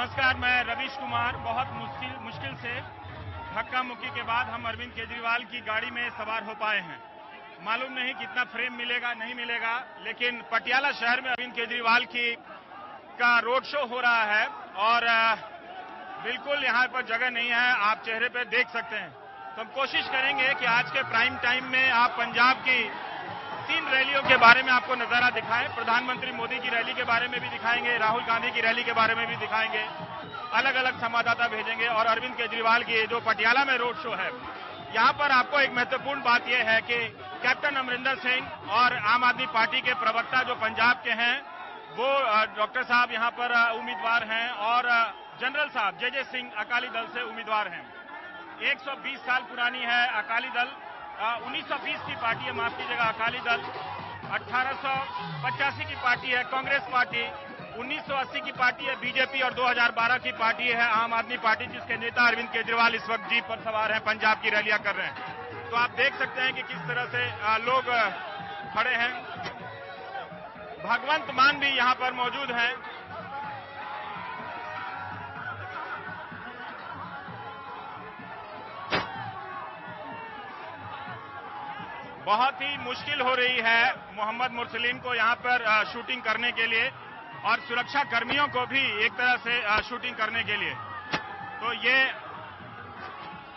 नमस्कार, मैं रवीश कुमार। बहुत मुश्किल से धक्का मुक्की के बाद हम अरविंद केजरीवाल की गाड़ी में सवार हो पाए हैं। मालूम नहीं कितना फ्रेम मिलेगा नहीं मिलेगा, लेकिन पटियाला शहर में अरविंद केजरीवाल का रोड शो हो रहा है और बिल्कुल यहाँ पर जगह नहीं है, आप चेहरे पर देख सकते हैं। तो हम कोशिश करेंगे कि आज के प्राइम टाइम में आप पंजाब की 3 रैलियों के बारे में आपको नजारा दिखाएं। प्रधानमंत्री मोदी की रैली के बारे में भी दिखाएंगे, राहुल गांधी की रैली के बारे में भी दिखाएंगे, अलग अलग संवाददाता भेजेंगे और अरविंद केजरीवाल की जो पटियाला में रोड शो है, यहाँ पर आपको एक महत्वपूर्ण बात यह है कि कैप्टन अमरिंदर सिंह और आम आदमी पार्टी के प्रवक्ता जो पंजाब के हैं, वो डॉक्टर साहब यहाँ पर उम्मीदवार हैं और जनरल साहब जे सिंह अकाली दल से उम्मीदवार हैं। 120 साल पुरानी है अकाली दल, 1920 की पार्टी है, माफ कीजिएगा, अकाली दल 1885 की पार्टी है कांग्रेस पार्टी, 1980 की पार्टी है बीजेपी और 2012 की पार्टी है आम आदमी पार्टी, जिसके नेता अरविंद केजरीवाल इस वक्त जीप पर सवार हैं, पंजाब की रैलियां कर रहे हैं। तो आप देख सकते हैं कि किस तरह से लोग खड़े हैं। भगवंत मान भी यहां पर मौजूद हैं। बहुत ही मुश्किल हो रही है मोहम्मद मुरसलीन को यहां पर शूटिंग करने के लिए और सुरक्षा कर्मियों को भी एक तरह से शूटिंग करने के लिए। तो ये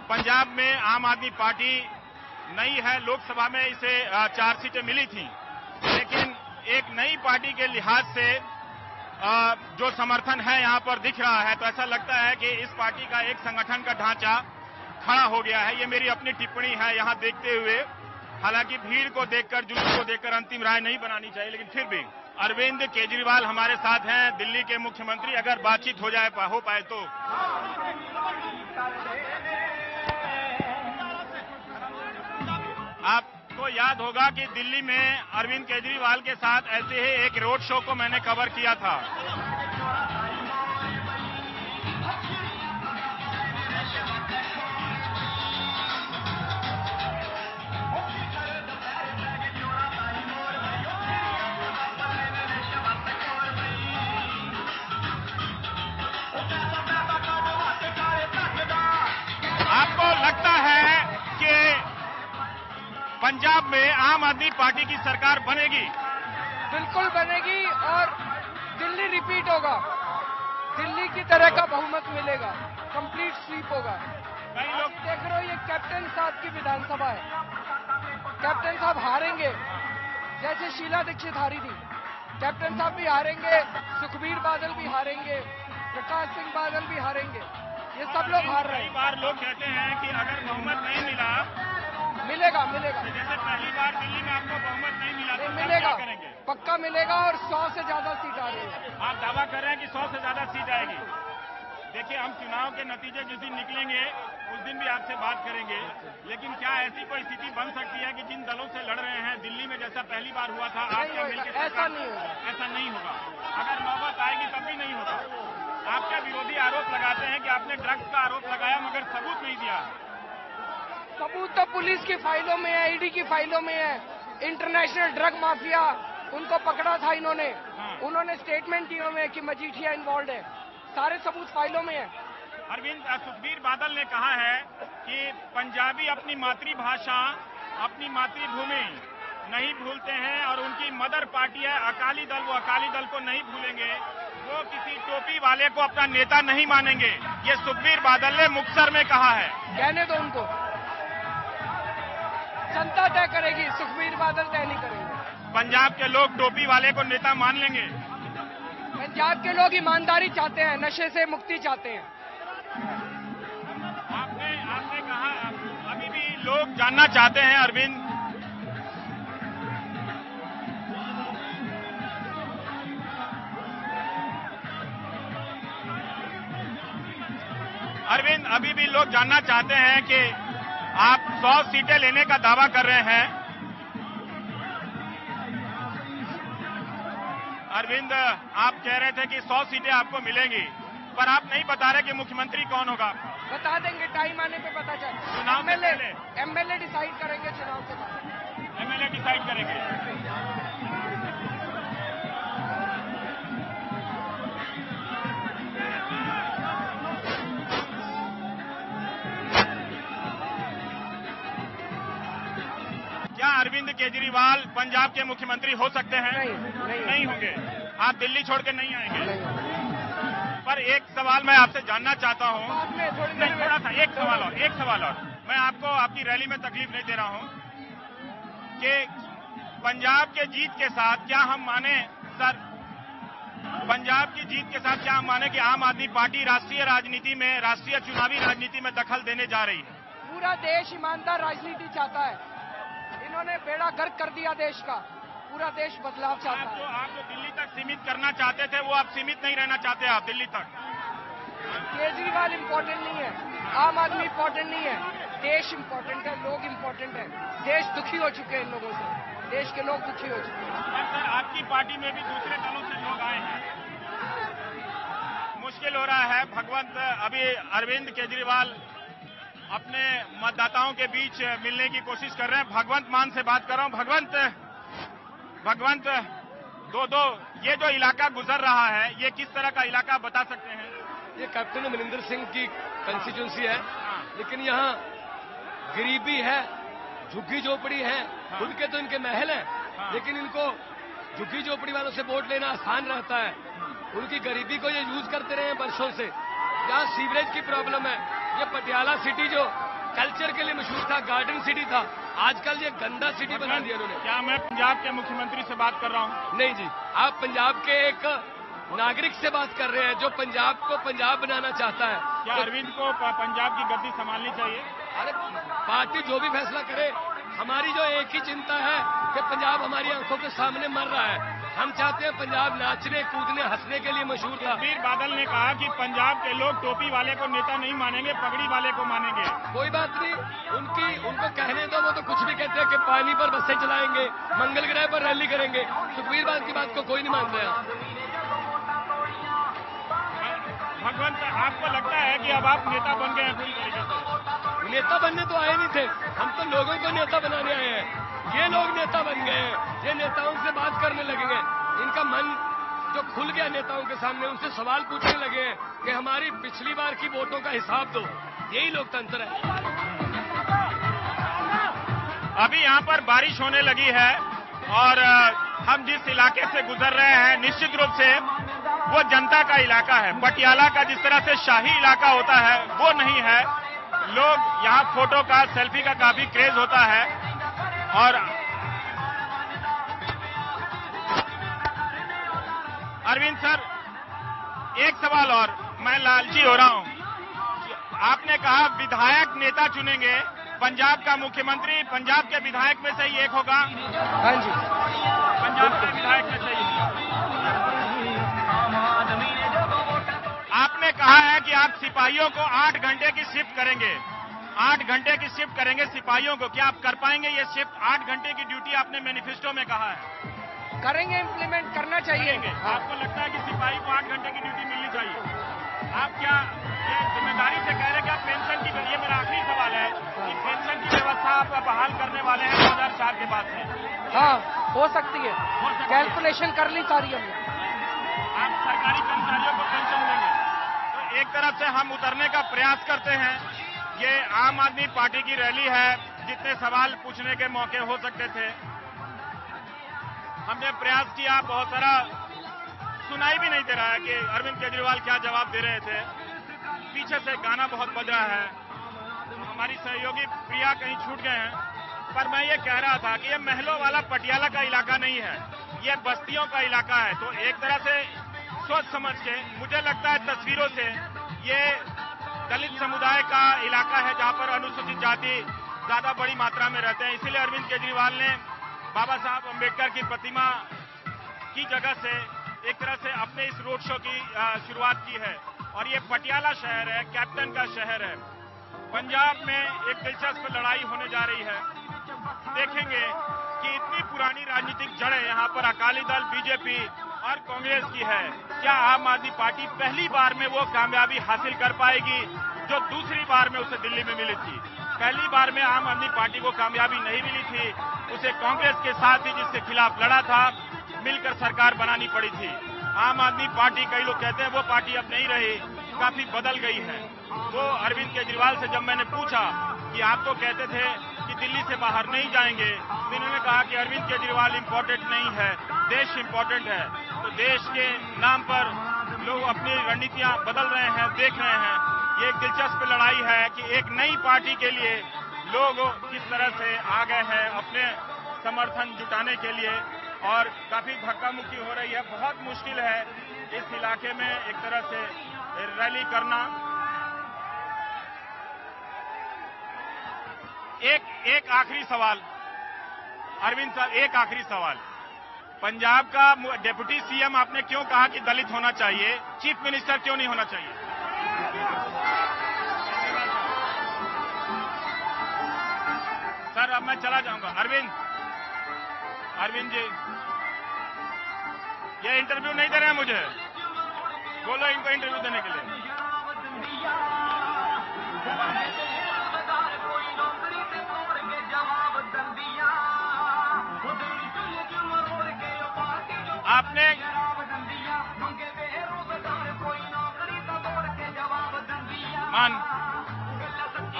पंजाब में आम आदमी पार्टी नई है, लोकसभा में इसे 4 सीटें मिली थी, लेकिन एक नई पार्टी के लिहाज से जो समर्थन है यहां पर दिख रहा है, तो ऐसा लगता है कि इस पार्टी का एक संगठन का ढांचा खड़ा हो गया है। ये मेरी अपनी टिप्पणी है यहां देखते हुए। हालांकि भीड़ को देखकर, जुलूस को देखकर अंतिम राय नहीं बनानी चाहिए, लेकिन फिर भी अरविंद केजरीवाल हमारे साथ हैं, दिल्ली के मुख्यमंत्री। अगर बातचीत हो पाए तो आपको याद होगा कि दिल्ली में अरविंद केजरीवाल के साथ ऐसे ही एक रोड शो को मैंने कवर किया था। आपको लगता है कि पंजाब में आम आदमी पार्टी की सरकार बनेगी? बिल्कुल बनेगी और दिल्ली रिपीट होगा, दिल्ली की तरह का बहुमत मिलेगा, कंप्लीट स्वीप होगा। कई लोग देख रहे हो, ये कैप्टन साहब की विधानसभा है, कैप्टन साहब हारेंगे, जैसे शीला दीक्षित हारी थी, कैप्टन साहब भी हारेंगे, सुखबीर बादल भी हारेंगे, प्रकाश सिंह बादल भी हारेंगे, ये सब लोग हार रहे हैं। कई बार लोग कहते हैं कि अगर बहुमत नहीं मिला, मिलेगा जैसे पहली बार दिल्ली में आपको बहुमत नहीं मिला तो मिलेगा, क्या करेंगे? पक्का मिलेगा और 100 से ज्यादा सीट आ रही है। आप दावा कर रहे हैं कि 100 से ज्यादा सीट आएगी। देखिए, हम चुनाव के नतीजे जिस दिन निकलेंगे उस दिन भी आपसे बात करेंगे, लेकिन क्या ऐसी कोई स्थिति बन सकती है कि जिन दलों से लड़ रहे हैं दिल्ली में, जैसा पहली बार हुआ था, आपके मिलकर ऐसा नहीं होगा, ऐसा नहीं होगा? अगर नौबत आएगी तब भी नहीं होगा। आपके विरोधी आरोप लगाते हैं कि आपने ड्रग्स का आरोप लगाया मगर सबूत नहीं दिया। सबूत तो पुलिस की फाइलों में है, ईडी की फाइलों में है। इंटरनेशनल ड्रग माफिया, उनको पकड़ा था इन्होंने, उन्होंने स्टेटमेंट दिए हुए कि मजीठिया इन्वॉल्व है, सारे सबूत फाइलों में है। अरविंद, सुखबीर बादल ने कहा है कि पंजाबी अपनी मातृभाषा, अपनी मातृभूमि नहीं भूलते हैं और उनकी मदर पार्टी है अकाली दल, वो अकाली दल को नहीं भूलेंगे, वो किसी टोपी वाले को अपना नेता नहीं मानेंगे। ये सुखबीर बादल ने मुक्तसर में कहा है। कहने दो उनको, जनता तय करेगी, सुखबीर बादल तय नहीं करेंगे। पंजाब के लोग टोपी वाले को नेता मान लेंगे? पंजाब के लोग ईमानदारी चाहते हैं, नशे से मुक्ति चाहते हैं। आपने कहा अभी भी लोग जानना चाहते हैं अरविंद, अभी भी लोग जानना चाहते हैं कि आप 100 सीटें लेने का दावा कर रहे हैं। अरविंद, आप कह रहे थे कि 100 सीटें आपको मिलेंगी, पर आप नहीं बता रहे कि मुख्यमंत्री कौन होगा। बता देंगे, टाइम आने पे पता चले। चुनाव से पहले एमएलए डिसाइड करेंगे, चुनाव के बाद एमएलए डिसाइड करेंगे। केजरीवाल पंजाब के मुख्यमंत्री हो सकते हैं? नहीं होंगे। आप दिल्ली छोड़ के नहीं आएंगे। नहीं। पर एक सवाल मैं आपसे जानना चाहता हूं। थोड़ा सा एक सवाल और मैं आपको आपकी रैली में तकलीफ नहीं दे रहा हूं कि पंजाब के जीत के साथ क्या हम माने सर, पंजाब की जीत के साथ क्या हम माने कि आम आदमी पार्टी राष्ट्रीय राजनीति में, राष्ट्रीय चुनावी राजनीति में दखल देने जा रही है? पूरा देश ईमानदार राजनीति चाहता है। इन्होंने बेड़ा गर्क कर दिया देश का। पूरा देश बदलाव चाहता है। आप जो दिल्ली तक सीमित करना चाहते थे वो आप सीमित नहीं रहना चाहते। आप दिल्ली तक केजरीवाल इम्पोर्टेंट नहीं है, आम आदमी इम्पोर्टेंट नहीं है, देश इम्पोर्टेंट है, लोग इम्पोर्टेंट है। देश दुखी हो चुके हैं इन लोगों से, देश के लोग दुखी हो चुके हैं। सर आपकी पार्टी में भी दूसरे दलों से लोग आए हैं, मुश्किल हो रहा है। भगवंत अभी अरविंद केजरीवाल अपने मतदाताओं के बीच मिलने की कोशिश कर रहे हैं। भगवंत मान से बात कर रहा हूं। भगवंत दो ये जो इलाका गुजर रहा है ये किस तरह का इलाका बता सकते हैं? ये कैप्टन अमरिंदर सिंह की कंस्टिट्यूंसी है, लेकिन यहाँ गरीबी है, झुग्गी झोपड़ी है। खुद के तो इनके महल हैं, लेकिन इनको झुग्गी झोपड़ी वालों से वोट लेना आसान रहता है। उनकी गरीबी को ये यूज करते रहे हैं बरसों से। यहाँ सीवरेज की प्रॉब्लम है। ये पटियाला सिटी जो कल्चर के लिए मशहूर था, गार्डन सिटी था, आजकल ये गंदा सिटी बना दिया उन्होंने। क्या मैं पंजाब के मुख्यमंत्री से बात कर रहा हूँ? नहीं जी, आप पंजाब के एक नागरिक से बात कर रहे हैं जो पंजाब को पंजाब बनाना चाहता है। क्या अरविंद को पंजाब की गद्दी संभालनी चाहिए? अरे पार्टी जो भी फैसला करे, हमारी जो एक ही चिंता है कि पंजाब हमारी आंखों के सामने मर रहा है। हम चाहते हैं पंजाब नाचने कूदने हंसने के लिए मशहूर था। सुखबीर बादल ने कहा कि पंजाब के लोग टोपी वाले को नेता नहीं मानेंगे, पगड़ी वाले को मानेंगे। कोई बात नहीं, उनको कहने दो, वो तो कुछ भी कहते हैं कि पानी पर बसें चलाएंगे, मंगल ग्रह पर रैली करेंगे। सुखबीर बादल की बात को कोई नहीं मान रहा। भगवंत आपको लगता है कि अब आप नेता बन गए हैं पूरी तरीके से? नेता बनने तो आए नहीं थे, हम तो लोगों को नेता बनाने आए हैं। ये लोग नेता बन गए हैं, ये नेताओं से बात करने लगेंगे। इनका मन जो खुल गया नेताओं के सामने, उनसे सवाल पूछने लगे हैं कि हमारी पिछली बार की वोटों का हिसाब दो। यही लोकतंत्र है। अभी यहाँ पर बारिश होने लगी है और हम जिस इलाके से गुजर रहे हैं निश्चित रूप से वो जनता का इलाका है। पटियाला का जिस तरह से शाही इलाका होता है वो नहीं है। लोग यहाँ फोटो का, सेल्फी का काफी क्रेज होता है। और अरविंद सर, एक सवाल और, मैं लालची हो रहा हूं। आपने कहा विधायक नेता चुनेंगे, पंजाब का मुख्यमंत्री पंजाब के विधायक में से ही एक होगा? हाँ जी, पंजाब के विधायक में से ही। आपने कहा है कि आप सिपाहियों को 8 घंटे की शिफ्ट करेंगे, 8 घंटे की शिफ्ट करेंगे सिपाहियों को। क्या आप कर पाएंगे ये शिफ्ट? 8 घंटे की ड्यूटी आपने मैनिफेस्टो में कहा है। करेंगे, इम्प्लीमेंट करना चाहिए। आपको लगता है कि सिपाही को 8 घंटे की ड्यूटी मिलनी चाहिए? आप क्या ये जिम्मेदारी से कह रहे हैं कि आप पेंशन की, ये मेरा आखिरी सवाल है कि पेंशन की व्यवस्था आप बहाल करने वाले हैं 2004 के बाद से? हाँ, हो सकती है, कैलकुलेशन कर ली सारी हमने। आप सरकारी कर्मचारियों को पेंशन देंगे? तो एक तरफ से हम उतरने का प्रयास करते हैं। ये आम आदमी पार्टी की रैली है, जितने सवाल पूछने के मौके हो सकते थे हमने प्रयास किया। बहुत सारा सुनाई भी नहीं दे रहा है कि अरविंद केजरीवाल क्या जवाब दे रहे थे। पीछे से गाना बहुत बज रहा है। हमारी सहयोगी प्रिया कहीं छूट गए हैं, पर मैं ये कह रहा था कि ये महलों वाला पटियाला का इलाका नहीं है, ये बस्तियों का इलाका है। तो एक तरह से सोच समझ के, मुझे लगता है तस्वीरों से, ये दलित समुदाय का इलाका है जहां पर अनुसूचित जाति ज्यादा बड़ी मात्रा में रहते हैं। इसीलिए अरविंद केजरीवाल ने बाबा साहब अम्बेडकर की प्रतिमा की जगह से एक तरह से अपने इस रोड शो की शुरुआत की है। और ये पटियाला शहर है, कैप्टन का शहर है। पंजाब में एक दिलचस्प लड़ाई होने जा रही है। देखेंगे कि इतनी पुरानी राजनीतिक जड़ें यहाँ पर अकाली दल, बीजेपी और कांग्रेस की है। क्या आम आदमी पार्टी पहली बार में वो कामयाबी हासिल कर पाएगी जो दूसरी बार में उसे दिल्ली में मिली थी? पहली बार में आम आदमी पार्टी को कामयाबी नहीं मिली थी, उसे कांग्रेस के साथ ही जिसके खिलाफ लड़ा था मिलकर सरकार बनानी पड़ी थी। आम आदमी पार्टी, कई लोग कहते हैं वो पार्टी अब नहीं रही, काफी बदल गई है। तो अरविंद केजरीवाल से जब मैंने पूछा कि आप तो कहते थे कि कि दिल्ली से बाहर नहीं जाएंगे, जिन्होंने कहा कि अरविंद केजरीवाल इम्पोर्टेंट नहीं है, देश इम्पोर्टेंट है, तो देश के नाम पर लोग अपनी रणनीतियां बदल रहे हैं, देख रहे हैं। ये एक दिलचस्प लड़ाई है कि एक नई पार्टी के लिए लोग किस तरह से आ गए हैं अपने समर्थन जुटाने के लिए, और काफी धक्का मुक्की हो रही है। बहुत मुश्किल है इस इलाके में एक तरह से रैली करना। एक आखिरी सवाल अरविंद साहब, एक आखिरी सवाल। पंजाब का डिप्टी सीएम आपने क्यों कहा कि दलित होना चाहिए, चीफ मिनिस्टर क्यों नहीं होना चाहिए? सर अब मैं चला जाऊंगा। अरविंद जी, ये इंटरव्यू नहीं दे रहे हैं मुझे, बोलो इनको इंटरव्यू देने के लिए। आपने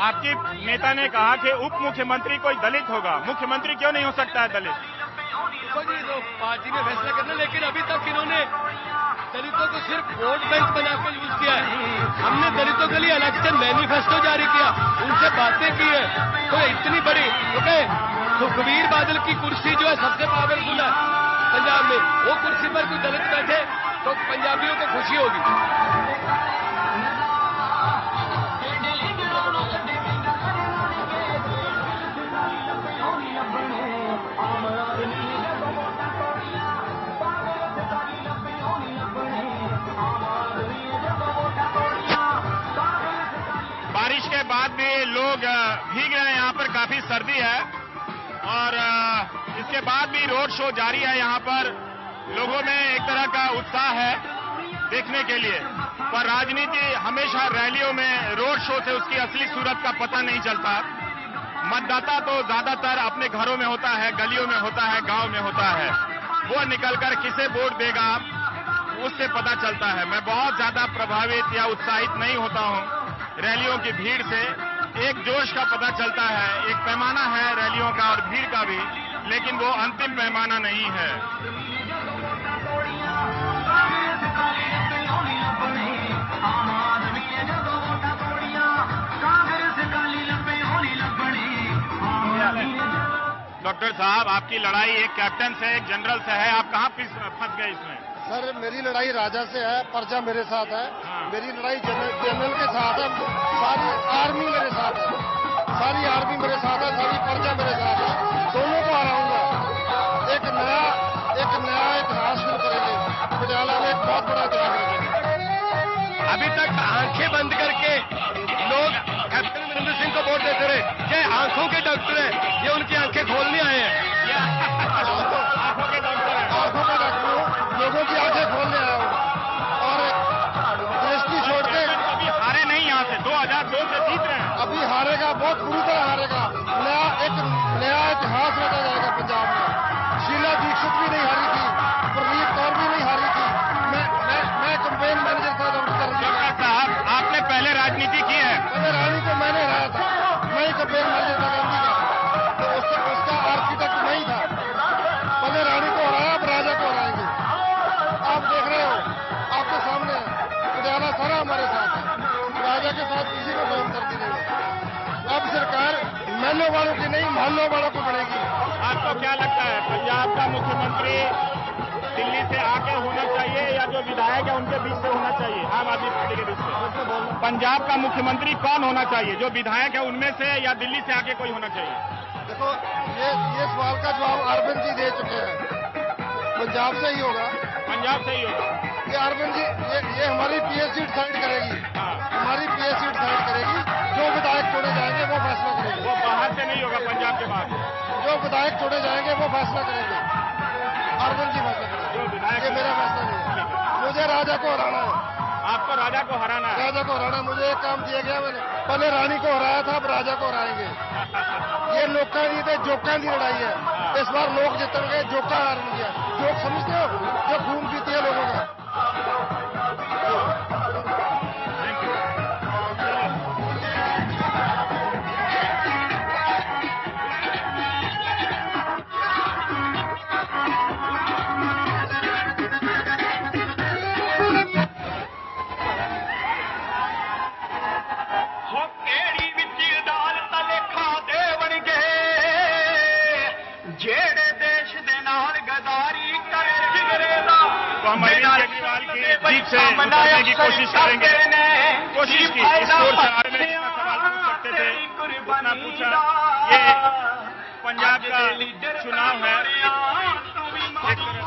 आपकी नेता ने कहा कि उप मुख्यमंत्री कोई दलित होगा, मुख्यमंत्री क्यों नहीं हो सकता है दलित? जी तो पार्टी ने फैसला करना, लेकिन अभी तक इन्होंने दलितों को सिर्फ वोट बैंक बनाकर यूज किया है। हमने दलितों के लिए इलेक्शन मैनिफेस्टो जारी किया, उनसे बातें की है। तो इतनी बड़ी सुखबीर बादल की कुर्सी जो है सबसे पावरफुल है पंजाब में, वो कुर्सी पर कोई दलित बैठे तो पंजाबियों को खुशी होगी। बारिश के बाद भी लोग भीग रहे हैं, यहाँ पर काफी सर्दी है, और इसके बाद भी रोड शो जारी है। यहाँ पर लोगों में एक तरह का उत्साह है देखने के लिए, पर राजनीति हमेशा रैलियों में रोड शो से उसकी असली सूरत का पता नहीं चलता। मतदाता तो ज्यादातर अपने घरों में होता है, गलियों में होता है, गांव में होता है, वो निकलकर किसे वोट देगा उससे पता चलता है। मैं बहुत ज्यादा प्रभावित या उत्साहित नहीं होता हूं रैलियों की भीड़ से। एक जोश का पता चलता है, एक पैमाना है रैलियों का और भीड़ का भी, लेकिन वो अंतिम पैमाना नहीं है। डॉक्टर साहब, आपकी लड़ाई एक कैप्टन से, एक जनरल से है, आप कहाँ फंस गए इसमें? सर मेरी लड़ाई राजा से है, प्रजा मेरे साथ है। हाँ। मेरी लड़ाई जनरल के साथ है, सारी आर्मी मेरे साथ है, सारी आर्मी मेरे साथ है, सारी प्रजा मेरे साथ है, दोनों को हराऊंगा। एक नया इतिहास शुरू करेंगे पटियाला में, एक बहुत बड़ा इतिहास करेंगे। अभी तक आंखें बंद करके लोग कैप्टन अमरिंदर सिंह को वोट देते रहे। ये आंखों के डॉक्टर है, ये उनकी आंखें खोलने आए हैं। आंखों के डॉक्टर हैं। आंखों का डॉक्टर हूँ, लोगों की आंखें खोलने आया हूँ, और दृष्टि छोड़ के अभी हारे नहीं यहाँ से, 2002 से जीत रहे हैं। अभी हारेगा, बहुत बुरी तरह हारेगा। एक नया इतिहास रचा जाएगा पंजाब में। शीला दीक्षित भी नहीं हारी थी, प्रदीप कौर भी नहीं हारी थी। मैं कैंपेन मैनेजर था डॉक्टर साहब, आपने पहले राजनीति की है? पहले रानी को मैंने हराया था, मैं ही कैंपेन मैनेजर था गांधी का, तो उसका आर्किटेक्ट मैं ही था। पहले रानी को हराया, अब राजा को हराएंगे। आप देख रहे हो, आपके सामने पटियाला सारा हमारे साथ है, राजा के साथ किसी को कोई हमदर्दी नहीं है। अब सरकार महलों वालों की नहीं, मोहल्लों वालों को बनेगी। आपको क्या लगता है, पंजाब का मुख्यमंत्री दिल्ली से आके होना चाहिए या जो विधायक है उनके बीच से होना चाहिए, आम आदमी पार्टी के बीच से? पंजाब का मुख्यमंत्री कौन होना चाहिए, जो विधायक है उनमें से या दिल्ली से आके कोई होना चाहिए? देखो, ये सवाल का जवाब अरविंद जी दे चुके हैं, पंजाब से ही होगा। पंजाब से ही होगा। ये अरविंद जी, ये हमारी पीएस सीट डिसाइड करेगी, हमारी पीएस सीट डिसाइड करेगी। जो विधायक चुने जाएंगे वो फैसला करेंगे। वो बाहर से नहीं होगा, पंजाब के बाद जो विधायक चुने जाएंगे वो फैसला करेंगे, अरविंद जी फैसला करेंगे। ये मेरा फैसला नहीं है, मुझे राजा को हराना है। आपको राजा को हराना है? राजा को हराना, मुझे एक काम दिया गया, मैंने पहले रानी को हराया था, अब राजा को हराएंगे। ये लोकां दी ते जोकां दी लड़ाई है, इस बार लोग जीतेंगे, जोका हार नहीं है। जोक समझते हो, जो खून पीती है लोगों का। जीप से उतरने की कोशिश करेंगे। कोशिश की इस शोर शराबे में जितना सवाल पूछ सकते थे उतना पूछा। ये पंजाब का चुनाव है, एक तरह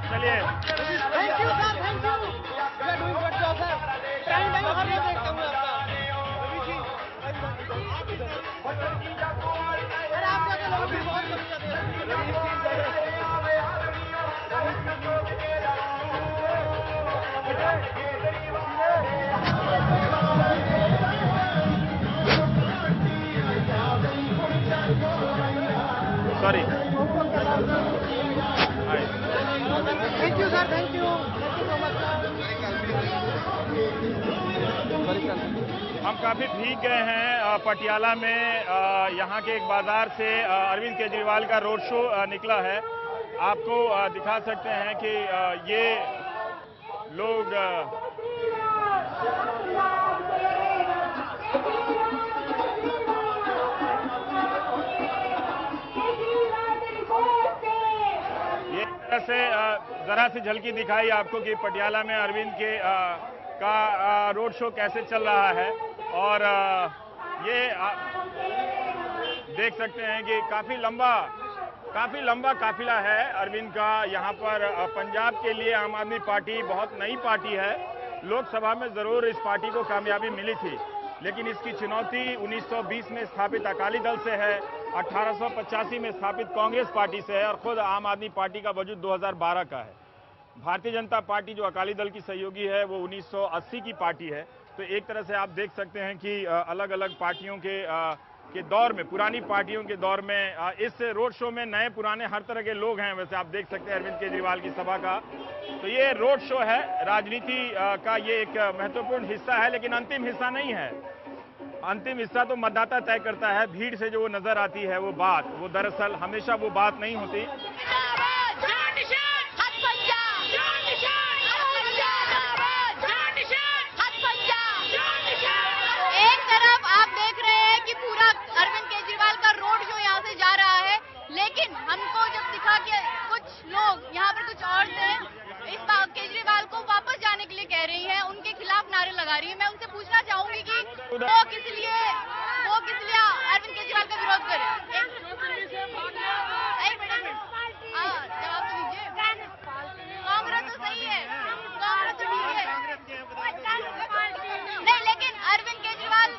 चलिए। Thank you sir, thank you. You are doing good job sir. Time हर रोज देखता हूँ आपका। सर आप जगह लोग भी बहुत कमी जाते हैं। Sorry. Thank you sir, thank you so much. हम काफी भीग गए हैं पटियाला में। यहाँ के एक बाजार से अरविंद केजरीवाल का रोड शो निकला है। आपको दिखा सकते हैं कि ये लोग से जरा सी झलकी दिखाई आपको कि पटियाला में अरविंद के का रोड शो कैसे चल रहा है। और ये देख सकते हैं कि काफी लंबा काफिला है अरविंद का। यहाँ पर पंजाब के लिए आम आदमी पार्टी बहुत नई पार्टी है। लोकसभा में जरूर इस पार्टी को कामयाबी मिली थी, लेकिन इसकी चुनौती 1920 में स्थापित अकाली दल से है, 1885 में स्थापित कांग्रेस पार्टी से है और खुद आम आदमी पार्टी का वजूद 2012 का है। भारतीय जनता पार्टी जो अकाली दल की सहयोगी है वो 1980 की पार्टी है। तो एक तरह से आप देख सकते हैं कि अलग अलग पार्टियों के दौर में, पुरानी पार्टियों के दौर में इस रोड शो में नए पुराने हर तरह के लोग हैं। वैसे आप देख सकते हैं अरविंद केजरीवाल की सभा का। तो ये रोड शो है, राजनीति का ये एक महत्वपूर्ण हिस्सा है, लेकिन अंतिम हिस्सा नहीं है। अंतिम हिस्सा तो मतदाता तय करता है। भीड़ से जो नजर आती है वो बात, वो दरअसल हमेशा वो बात नहीं होती। एक तरफ आप देख रहे हैं कि पूरा अरविंद केजरीवाल का रोड शो यहाँ से जा रहा है, लेकिन हमको जब दिखा कि कुछ लोग यहाँ पर कुछ औरतें इस बात केजरीवाल को वापस जाने के लिए कह रही हैं, उनके खिलाफ नारे लगा रही है। मैं उनसे पूछना चाहूंगी कि वो किस लिए अरविंद केजरीवाल का विरोध करें। एक मिनट जवाब तो दीजिए। कांग्रेस तो सही है, कांग्रेस तो ठीक है, नहीं, लेकिन अरविंद केजरीवाल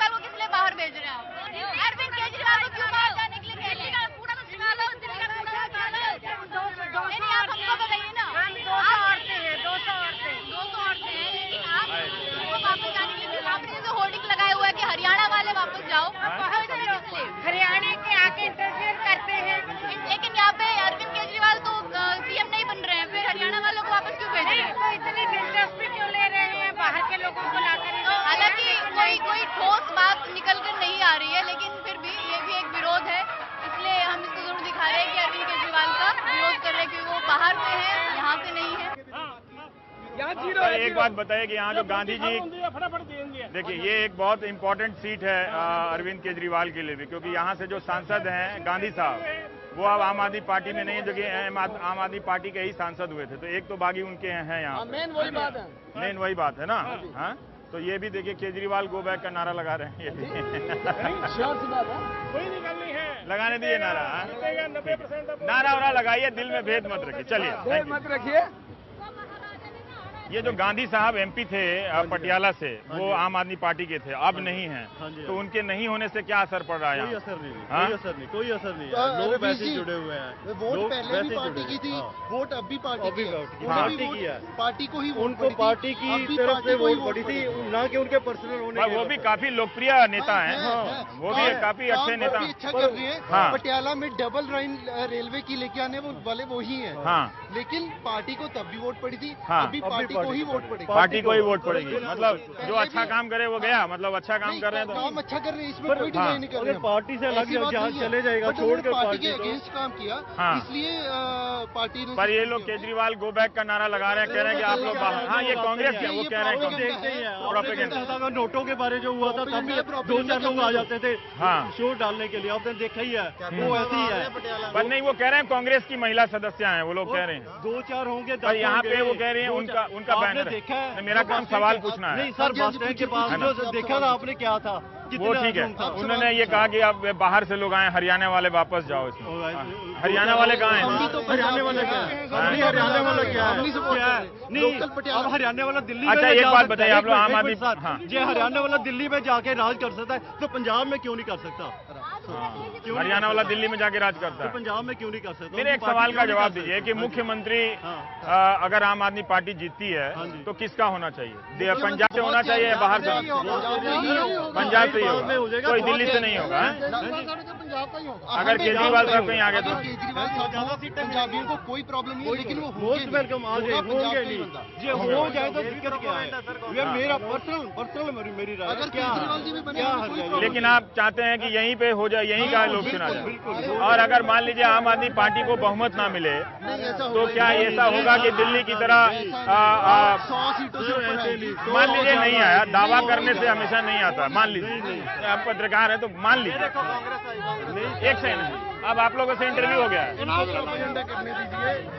को किस लिए बाहर भेज रहे हैं आप? अरविंद केजरीवाल को क्यों बाहर जाने के लिए कह रहे हैं? पूरा तो नहीं, आप हमको बताइए ना। 200 औरतें हैं, 200 औरतें हैं, लेकिन आप वो वापस जाने के लिए आपने जो होर्डिंग लगाया हुआ है कि हरियाणा वाले वापस जाओ, हरियाणा के आके इंटरफेयर करते हैं, लेकिन यहाँ पे अरविंद केजरीवाल तो सीएम नहीं बन रहे हैं, फिर हरियाणा वालों को वापस क्यों भेज रहे हैं? तो इतनी दिलचस्पी क्यों ले रहे हैं बाहर के लोगों को लाकर? हालांकि कोई ठोस बात निकल कर नहीं आ रही है, लेकिन फिर भी ये भी एक विरोध है, इसलिए हम इसको जरूर दिखा रहे हैं कि अरविंद केजरीवाल का विरोध कर रहे हैं, क्योंकि वो बाहर से है, यहाँ से नहीं है। एक बात बताइए कि यहाँ जो गांधी जी, देखिए ये एक बहुत इंपॉर्टेंट सीट है अरविंद केजरीवाल के लिए भी, क्योंकि यहाँ से जो सांसद हैं गांधी साहब, वो अब आम आदमी पार्टी में नहीं है, जो कि आम आदमी पार्टी के ही सांसद हुए थे। तो एक तो बागी उनके हैं यहाँ, मेन वही बात है ना। हाँ, तो ये भी देखिए केजरीवाल गो बैक का नारा लगा रहे हैं। ये भी लगाने दीजिए नारा। नारा लगाइए, दिल में भेद मत रखिए। चलिए, मत रखिए। ये जो गांधी साहब एमपी थे पटियाला से, वो आम आदमी पार्टी के थे, अब नहीं हैं, तो उनके नहीं होने से क्या असर पड़ रहा है? कोई असर नहीं, कोई असर नहीं है। लोग वैसे ही जुड़े हुए हैं। वोट पहले भी पार्टी की थी, वोट अब भी पार्टी की है। पार्टी को ही उनको पार्टी की तरफ से वोट पड़ी थी, ना कि उनके पर्सनल होने। वो भी काफी लोकप्रिय नेता हैं, वो भी काफी अच्छे नेता, अच्छा कर रहे हैं। पटियाला में डबल लाइन रेलवे की लेके आने वाले वो ही है, लेकिन पार्टी को तब भी वोट पड़ी थी, अभी पार्टी को ही वोट पड़ेगी। पार्टी को ही वोट पड़ेगी, मतलब जो अच्छा काम करे वो गया, मतलब अच्छा काम कर रहे हैं तो काम अच्छा कर रहे हैं, इसमें कोई डिनाई नहीं कर रहे हैं। पार्टी से अलग जहाँ चले जाएगा, छोड़ कर पार्टी के अगेंस्ट काम किया, इसलिए पार्टी ने। पर ये लोग केजरीवाल गो बैक का नारा लगा रहे हैं, कह रहे हैं कि आप लोग बाहर। हाँ, ये कांग्रेस के, वो कह रहे हैं देखते ही है। नोटों के बारे जो हुआ था तब 2-4 लोग आ जाते थे शोर डालने के लिए, आपने देखा ही है, वो ऐसे ही है। पर नहीं, वो कह रहे हैं कांग्रेस की महिला सदस्य हैं, वो लोग कह रहे हैं 2-4 होंगे। पर यहाँ पे वो कह रहे हैं उनका बैनर देखा है। मेरा काम सवाल पूछना है। नहीं सर, बस स्टैंड के पास जो देखा था आपने, क्या था? वो ठीक है, उन्होंने ये कहा कि अब बाहर से लोग आए, हरियाणा वाले वापस जाओ इसमें। हरियाणा वाले कहाँ हैं? हरियाणा वाले क्या है? हरियाणा वाला क्या है? नहीं, अब हरियाणा वाला दिल्ली। अच्छा, एक बात बताइए, आप लोग आम आदमी, जो हरियाणा वाला दिल्ली में जाके राज कर सकता है, तो पंजाब में क्यों नहीं कर सकता? हरियाणा वाला दिल्ली में जाके राज करता है, पंजाब में क्यों नहीं कर सकता? मेरे एक सवाल का जवाब दीजिए कि मुख्यमंत्री अगर आम आदमी पार्टी जीतती है तो किसका होना चाहिए? पंजाब से होना चाहिए या बाहर से? पंजाब से ही होगा, कोई दिल्ली से नहीं होगा। अगर केजरीवाल साहब कहीं आगे तो केजरीवाल साहब पंजाबियों को कोई प्रॉब्लम नहीं है, लेकिन वो मोस्ट वेलकम आ जाए, होंगे नहीं, ये हो जाए तो दिक्कत क्या है? ये मेरा पर्सनल मेरी राय। अगर केजरीवाल जी भी बने लेकिन आप चाहते हैं कि यहीं पे हो जाए, यहीं का लोग चुना जाए। और अगर मान लीजिए आम आदमी पार्टी को बहुमत ना मिले तो क्या ऐसा होगा कि दिल्ली की तरह 100 सीटों से मान लीजिए नहीं आया, दावा करने से हमेशा नहीं आता, मान लीजिए आप पत्रकार हैं तो मान लीजिए। एक सेकंड, अब आप लोगों से इंटरव्यू हो गया है,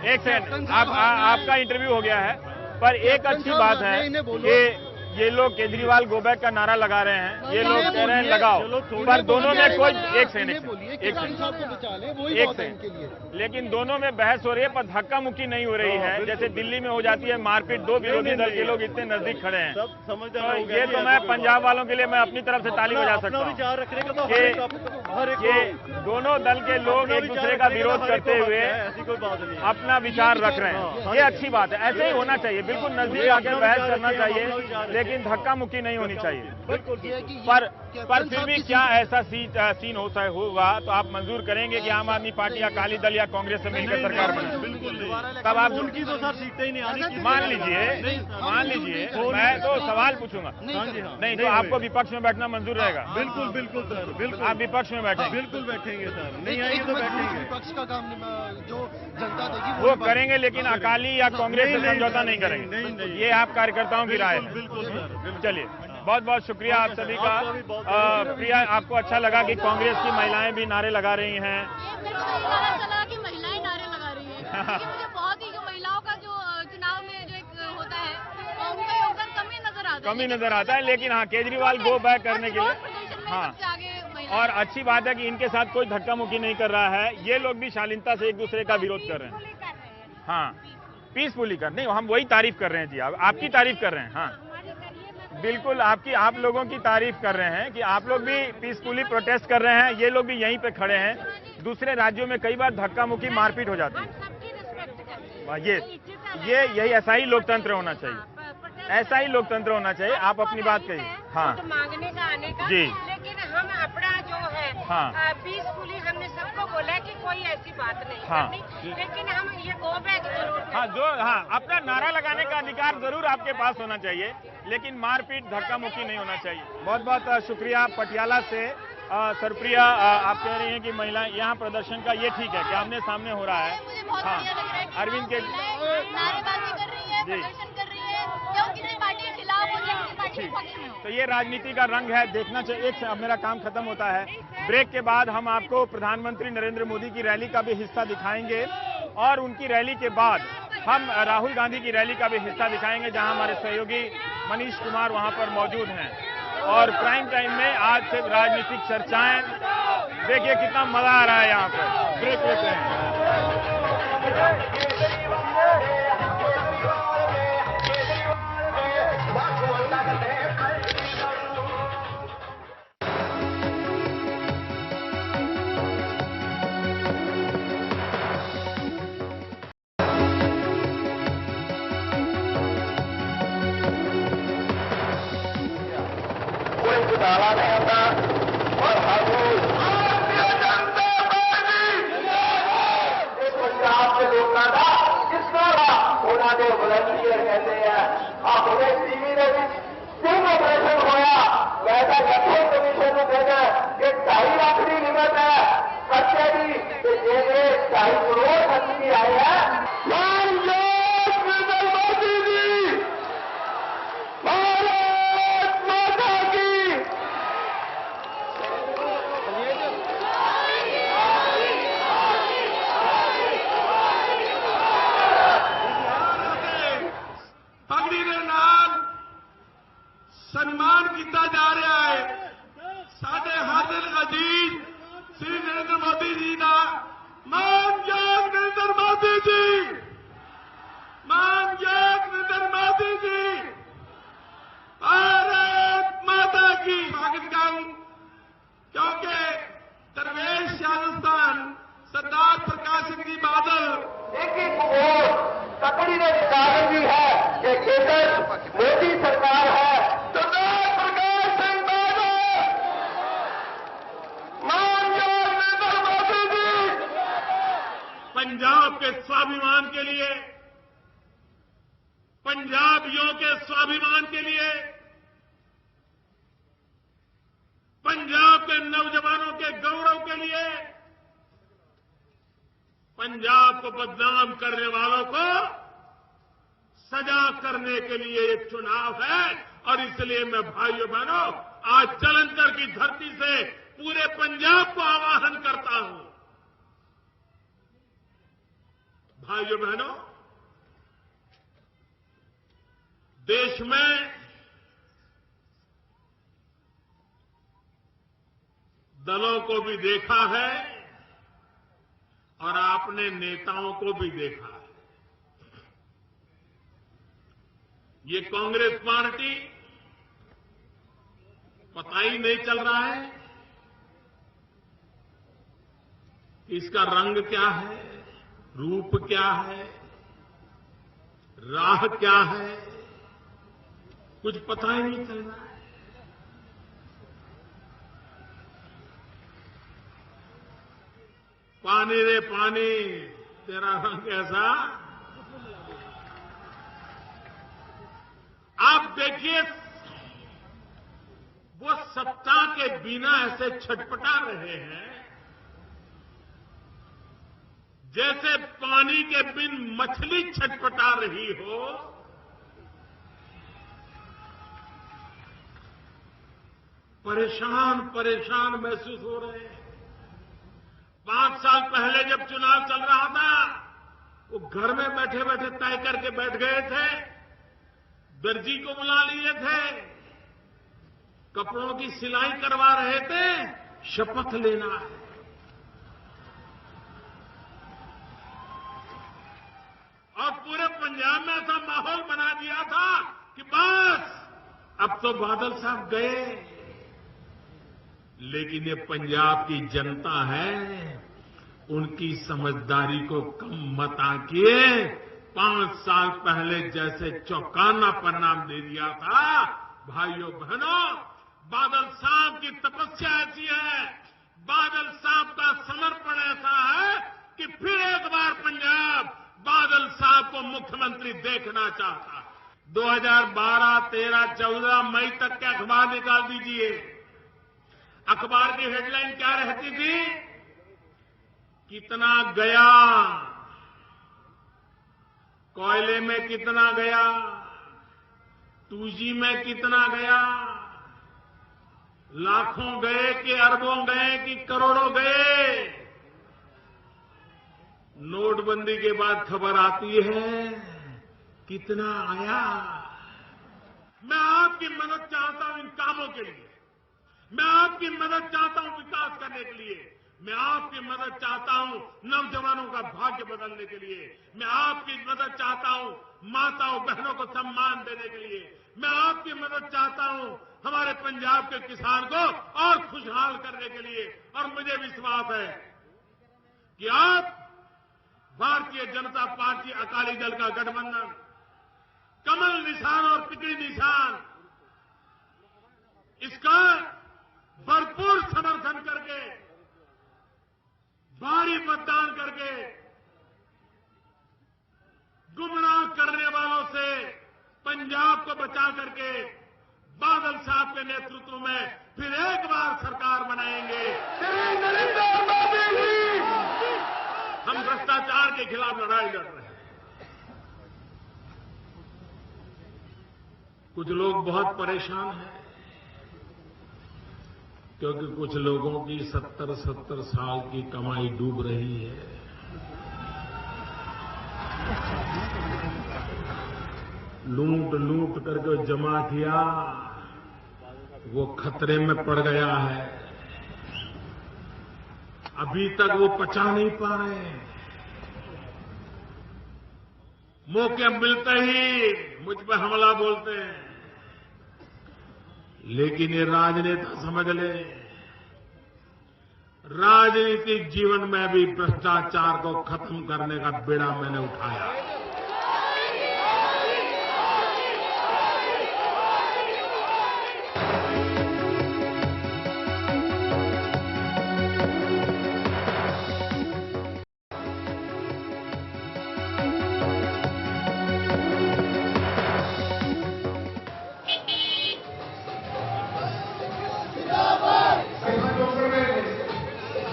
एक सेकंड, आपका इंटरव्यू हो गया है, पर एक अच्छी बात है कि ये लोग केजरीवाल गो बैक का नारा लगा रहे हैं, ये लोग कह रहे हैं लगाओ, पर दोनों में कोई एक सेकंड, लेकिन दोनों में बहस हो रही है, पर धक्का मुक्की नहीं हो रही है। जैसे दिल्ली में हो जाती है मारपीट, दो विरोधी दल के लोग इतने नजदीक खड़े हैं, तो ये तो मैं पंजाब वालों के लिए मैं अपनी तरफ से ताली बजा सकता हूँ कि दोनों दल के लोग एक दूसरे का विरोध करते हुए अपना विचार रख रहे हैं, ये अच्छी बात है, ऐसे ही होना चाहिए, बिल्कुल नजदीक आकर बहस करना चाहिए, लेकिन धक्का मुक्की नहीं होनी चाहिए। पर फिर भी क्या ऐसा सीन होगा तो आप मंजूर करेंगे कि आम आदमी पार्टी या अकाली दल या कांग्रेस से मिलकर सरकार बने? बिल्कुल, तब आप उनकी तो सर सीटें ही नहीं आनी। मान लीजिए मैं तो सवाल पूछूंगा, नहीं तो आपको विपक्ष में बैठना मंजूर रहेगा? बिल्कुल बिल्कुल सर, बिल्कुल आप विपक्ष में बैठेंगे? बिल्कुल बैठेंगे सर, नहीं आएंगे तो बैठेंगे। विपक्ष का काम जो जनता देगी वो करेंगे, लेकिन अकाली या कांग्रेस से समझौता नहीं करेंगे, ये आप कार्यकर्ताओं की राय है। बिल्कुल सर। चलिए, बहुत बहुत शुक्रिया आप सभी का। प्रिया, आपको अच्छा लगा कि कांग्रेस की महिलाएं भी नारे लगा रही हैं? मेरे को पता चला कि महिलाएं नारे लगा रही हैं, क्योंकि मुझे बहुत ही जो महिलाओं का जो चुनाव में जो एक होता है उनका योगदान कमी नजर आता है, लेकिन हाँ, केजरीवाल गो बैक करने के लिए हाँ, और अच्छी बात है कि इनके साथ कोई धक्का मुक्की नहीं कर रहा है, ये लोग भी शालीनता से एक दूसरे का विरोध कर रहे हैं। हाँ, पीसफुली कर, नहीं हम वही तारीफ कर रहे हैं जी, आपकी तारीफ कर रहे हैं। हाँ बिल्कुल, आप लोगों की तारीफ कर रहे हैं कि आप लोग भी पीसफुली प्रोटेस्ट कर रहे हैं, ये लोग भी यहीं पे खड़े हैं। दूसरे राज्यों में कई बार धक्का मुक्की मारपीट हो जाती है, ये यही ऐसा ही लोकतंत्र होना चाहिए, ऐसा ही लोकतंत्र होना चाहिए। आप अपनी बात कहिए। हाँ, तो मांगने का आने का जी, लेकिन हम अपना जो है पीसफुली हमने सबको बोला कि कोई ऐसी बात नहीं करनी, लेकिन हम ये गो बैक जरूर अपना नारा लगाने का अधिकार जरूर आपके पास होना चाहिए, लेकिन मारपीट धक्का मुक्की नहीं होना चाहिए। बहुत बहुत शुक्रिया। पटियाला से सरप्रिया, आप कह रही हैं कि महिलाएं यहाँ प्रदर्शन का ये ठीक है कि आमने सामने हो रहा है। मुझे बहुत बढ़िया लग रहा है कि अरविंद के नारेबाजी कर रही है, प्रदर्शन कर रही है, क्यों किसी पार्टी के खिलाफ हो या किसी पार्टी के पक्ष में हो। तो ये राजनीति का रंग है, देखना चाहिए। अब मेरा काम खत्म होता है, ब्रेक के बाद हम आपको प्रधानमंत्री नरेंद्र मोदी की रैली का भी हिस्सा दिखाएंगे, और उनकी रैली के बाद हम राहुल गांधी की रैली का भी हिस्सा दिखाएंगे, जहां हमारे सहयोगी मनीष कुमार वहां पर मौजूद हैं। और प्राइम टाइम में आज से राजनीतिक चर्चाएं, देखिए कितना मजा आ रहा है यहाँ पर। ब्रेक लेते हैं। ऐसा कठोर कमीशन देना ये 2.5 आखिरी लिमिट है सच्चे जी कि जेने 2.5 करोड़ खर्ची आए हैं सम्मान किया जा रहा है साडे हाजिर अजीज श्री नरेंद्र मोदी जी का मानयोग नरेंद्र मोदी जी मानयोग नरेंद्र मोदी जी भारत माता की स्वागत करूं क्योंकि दरवेश राजस्थान सरदार प्रकाश सिंह जी बादल एक और तकड़ी ने कारण भी है कि केंद्र मोदी सरकार है पंजाब के स्वाभिमान के लिए पंजाबियों के स्वाभिमान के लिए पंजाब के नौजवानों के गौरव के लिए पंजाब को बदनाम करने वालों को सजा करने के लिए ये चुनाव है और इसलिए मैं भाइयों बहनों आज जालंधर की धरती से पूरे पंजाब को आह्वान करता हूं भाइयों बहनों देश में दलों को भी देखा है और आपने नेताओं को भी देखा है ये कांग्रेस पार्टी पता ही नहीं चल रहा है इसका रंग क्या है रूप क्या है राह क्या है कुछ पता ही नहीं चल रहा है पानी रे पानी तेरा रंग कैसा आप देखिए वो सत्ता के बिना ऐसे छटपटा रहे हैं जैसे पानी के बिन मछली छटपटा रही हो परेशान परेशान महसूस हो रहे हैं 5 साल पहले जब चुनाव चल रहा था वो घर में बैठे बैठे तय करके बैठ गए थे दर्जी को बुला लिए थे कपड़ों की सिलाई करवा रहे थे शपथ लेना है और पूरे पंजाब में ऐसा माहौल बना दिया था कि बस अब तो बादल साहब गए लेकिन ये पंजाब की जनता है उनकी समझदारी को कम मत आंकिए 5 साल पहले जैसे चौंकाना परिणाम दे दिया था भाइयों बहनों बादल साहब की तपस्या ऐसी है बादल साहब का समर्पण ऐसा है कि फिर एक बार पंजाब बादल साहब को मुख्यमंत्री देखना चाहता 2012, 13, 14 मई तक के अखबार निकाल दीजिए अखबार की हेडलाइन क्या रहती थी कितना गया कोयले में कितना गया 2G में कितना गया लाखों गए कि अरबों गए कि करोड़ों गए नोटबंदी के बाद खबर आती है कितना आया मैं आपकी मदद चाहता हूं इन कामों के लिए मैं आपकी मदद चाहता हूं विकास करने के लिए मैं आपकी मदद चाहता हूं नौजवानों का भाग्य बदलने के लिए मैं आपकी मदद चाहता हूं माताओं बहनों को सम्मान देने के लिए मैं आपकी मदद चाहता हूं हमारे पंजाब के किसान को और खुशहाल करने के लिए और मुझे विश्वास है कि आप भारतीय जनता पार्टी अकाली दल का गठबंधन कमल निशान और तिकड़ी निशान इसका भरपूर समर्थन करके भारी मतदान करके गुमराह करने वालों से पंजाब को बचा करके बादल साहब के नेतृत्व में फिर एक बार सरकार बनाएंगे। हम भ्रष्टाचार के खिलाफ लड़ाई लड़ रहे हैं। कुछ लोग बहुत परेशान हैं क्योंकि कुछ लोगों की 70-70 साल की कमाई डूब रही है। लूट करके जमा किया वो खतरे में पड़ गया है। अभी तक वो पचा नहीं पा रहे हैं। मौके मिलते ही मुझ पर हमला बोलते हैं। लेकिन ये राजनेता समझ ले, राजनीतिक जीवन में भी भ्रष्टाचार को खत्म करने का बेड़ा मैंने उठाया।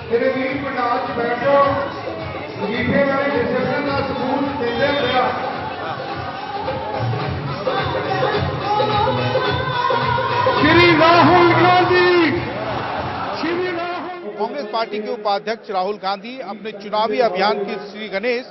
मेरे वीर पंडाल च बैठो वजीफे वाले डिस्कशन का सबूत देते हुए श्री राहुल गांधी। कांग्रेस पार्टी के उपाध्यक्ष राहुल गांधी अपने चुनावी अभियान की श्री गणेश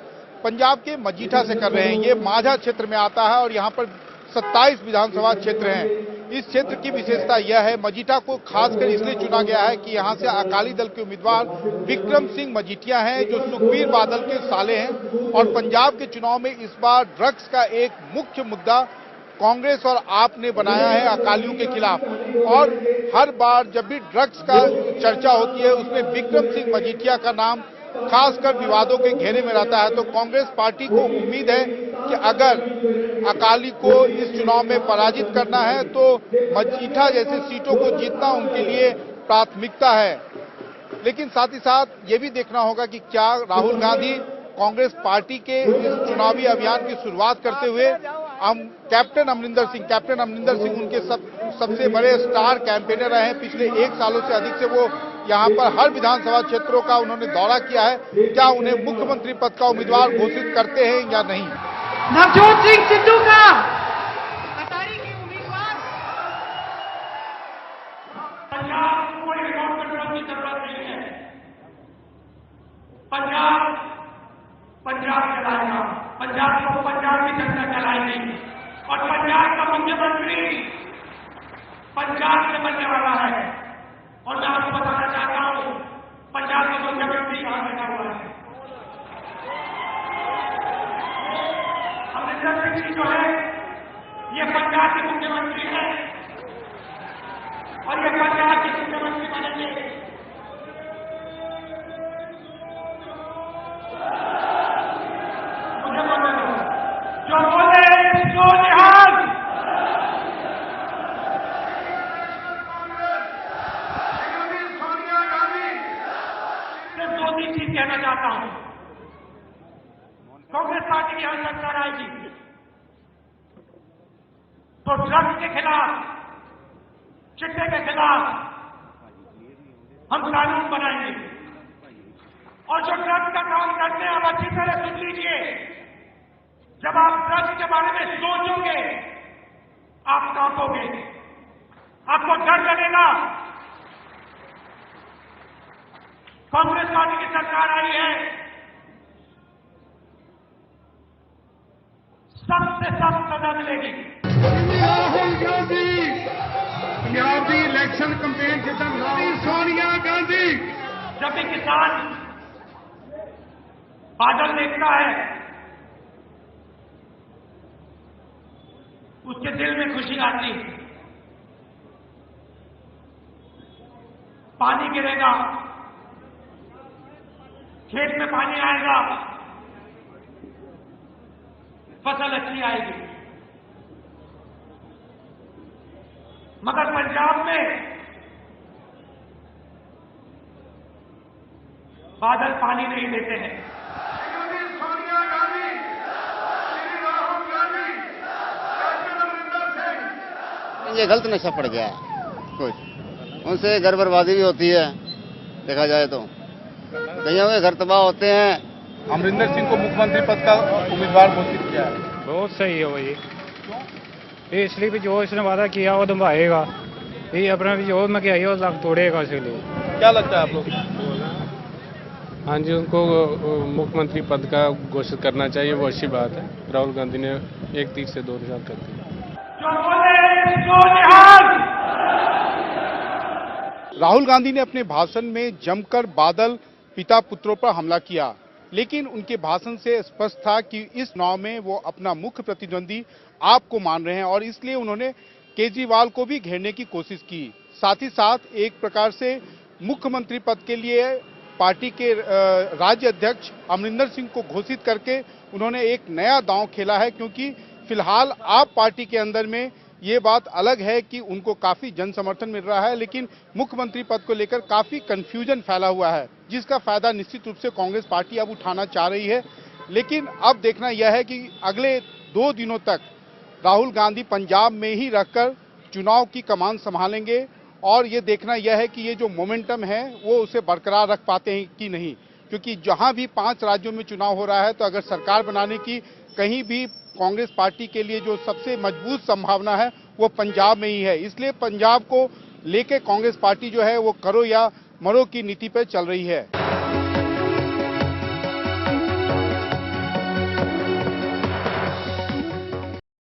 पंजाब के मजीठा से कर रहे हैं। ये माझा क्षेत्र में आता है और यहाँ पर 27 विधानसभा क्षेत्र हैं। इस क्षेत्र की विशेषता यह है, मजीठा को खासकर इसलिए चुना गया है कि यहाँ से अकाली दल के उम्मीदवार विक्रम सिंह मजीठिया हैं जो सुखबीर बादल के साले हैं। और पंजाब के चुनाव में इस बार ड्रग्स का एक मुख्य मुद्दा कांग्रेस और आप ने बनाया है अकालियों के खिलाफ। और हर बार जब भी ड्रग्स का चर्चा होती है उसमें विक्रम सिंह मजीठिया का नाम खासकर विवादों के घेरे में रहता है। तो कांग्रेस पार्टी को उम्मीद है कि अगर अकाली को इस चुनाव में पराजित करना है तो मजीठा जैसे सीटों को जीतना उनके लिए प्राथमिकता है। लेकिन साथ ही साथ ये भी देखना होगा कि क्या राहुल गांधी कांग्रेस पार्टी के इस चुनावी अभियान की शुरुआत करते हुए हम कैप्टन अमरिंदर सिंह उनके सबसे बड़े स्टार कैंपेनर रहे हैं। पिछले 1 सालों से अधिक से वो यहाँ पर हर विधानसभा क्षेत्रों का उन्होंने दौरा किया है। क्या उन्हें मुख्यमंत्री पद का उम्मीदवार घोषित करते हैं या नहीं? नवजोत सिंह सिद्धू का अटारी के उम्मीदवार। पंजाब को कोई रिकॉर्ड कंट्रोल की जरूरत नहीं है। पंजाब चलाएगा, पंजाब को पंजाब की जनता चलाएगी और पंजाब का मुख्यमंत्री पंजाब से बनने वाला है। और मैं आपको बताना चाहता हूं पंजाब का मुख्यमंत्री कहां बैठा हुआ है। अमरिंदर सिंह जी जो है ये पंजाब के मुख्यमंत्री हैं और ये पंजाब के मुख्यमंत्री बनेंगे। जो बोले इसको लिहाज चीज कहना चाहता हूं। कांग्रेस पार्टी की यहां सरकार आएगी तो ड्रग्स के खिलाफ, चिट्टे के खिलाफ हम कानून बनाएंगे। और जो ड्रग्स का काम करते हैं आप अच्छी तरह सुन लीजिए, जब आप ड्रग्स के बारे में सोचोगे आप कांपोगे, आपको डर लगेगा। कांग्रेस पार्टी की सरकार आई है, सबसे सख्त सजा मिलेगी। राहुल गांधी पंजाब की इलेक्शन कैंपेन जितन सोनिया गांधी। जब भी किसान बादल देखता है उसके दिल में खुशी आती है। पानी गिरेगा, खेत में पानी आएगा, फसल अच्छी आएगी। मगर पंजाब में बादल पानी नहीं देते हैं। सोनिया गांधी, राहुल गांधी, ये गलत नशा पड़ गया है कुछ। उनसे घर बर्बादी भी होती है, देखा जाए तो कईयों के घर तबाह होते हैं। अमरिंदर सिंह को मुख्यमंत्री पद का उम्मीदवार घोषित किया है। बहुत सही है भाई, ये इसलिए भी जो इसने वादा किया वो निभाएगा, ये अपना भी जो महंगाई वो लाख तोड़ेगा। इसलिए क्या लगता है आप लोग? हाँ जी, उनको मुख्यमंत्री पद का घोषित करना चाहिए, वो अच्छी बात है। राहुल गांधी ने एक तीर से दो निशान कर दिया। राहुल गांधी ने अपने भाषण में जमकर बादल पिता पुत्रों पर हमला किया, लेकिन उनके भाषण से स्पष्ट था कि इस चुनाव में वो अपना मुख्य प्रतिद्वंदी आप को मान रहे हैं और इसलिए उन्होंने केजरीवाल को भी घेरने की कोशिश की। साथ ही साथ एक प्रकार से मुख्यमंत्री पद के लिए पार्टी के राज्य अध्यक्ष अमरिंदर सिंह को घोषित करके उन्होंने एक नया दांव खेला है, क्योंकि फिलहाल आप पार्टी के अंदर में ये बात अलग है कि उनको काफी जन समर्थन मिल रहा है, लेकिन मुख्यमंत्री पद को लेकर काफी कंफ्यूजन फैला हुआ है, जिसका फायदा निश्चित रूप से कांग्रेस पार्टी अब उठाना चाह रही है। लेकिन अब देखना यह है कि अगले 2 दिनों तक राहुल गांधी पंजाब में ही रहकर चुनाव की कमान संभालेंगे और ये देखना यह है कि ये जो मोमेंटम है वो उसे बरकरार रख पाते हैं कि नहीं, क्योंकि जहां भी 5 राज्यों में चुनाव हो रहा है तो अगर सरकार बनाने की कहीं भी कांग्रेस पार्टी के लिए जो सबसे मजबूत संभावना है वो पंजाब में ही है। इसलिए पंजाब को लेके कांग्रेस पार्टी जो है वो करो या मरो की नीति पर चल रही है।